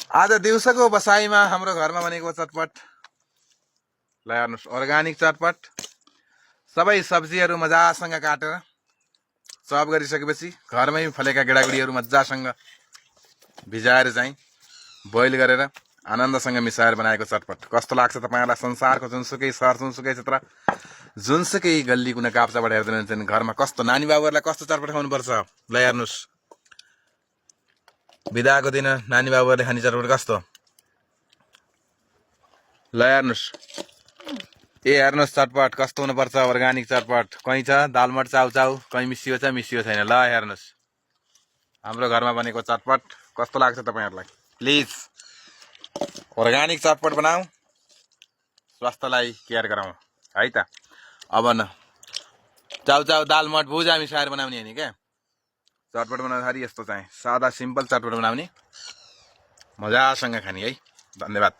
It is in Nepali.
आज दिउँसोको बसाइमा हाम्रो घरमा बनेको चटपट ल हेर्नुहोस् अर्ग्यानिक चटपट सबै सब्जीहरू मजासँग काटेर चप गरिसकेपछि घरमै फलेका गेडागुडीहरू मजासँग भिजाएर चाहिँ बोइल गरेर आनन्दसँग मिसाएर बनाएको चटपट कस्तो लाग्छ तपाईँहरूलाई? संसारको जुनसुकै सहर जुनसुकै क्षेत्र जुनसुकै गल्ली कुना काप्चाबाट हेर्दैन घरमा कस्तो नानी बाबुहरूलाई कस्तो चटपट खुवाउनुपर्छ ल हेर्नुहोस्। बिदाको दिन नानी बाबुहरूले खाने चटपट कस्तो ल हेर्नुहोस्। हेर्नुहोस् चटपट कस्तो हुनुपर्छ अर्ग्यानिक चटपट। कहीँ छ दालमट चाउचाउ, कहीँ मिसियो छ मिसियो छैन। ल हेर्नुहोस् हाम्रो घरमा बनेको चटपट कस्तो लाग्छ तपाईँहरूलाई? प्लिज अर्ग्यानिक चटपट बनाऊ, स्वास्थ्यलाई केयर गरौँ है त। अब न चाउचाउ दालमट भुजा मिसाएर बनाउने होइन क्या, चटपट बनाउँदाखेरि यस्तो चाहिँ सादा सिम्पल चटपट बनाउने, मजासँग खाने है। धन्यवाद।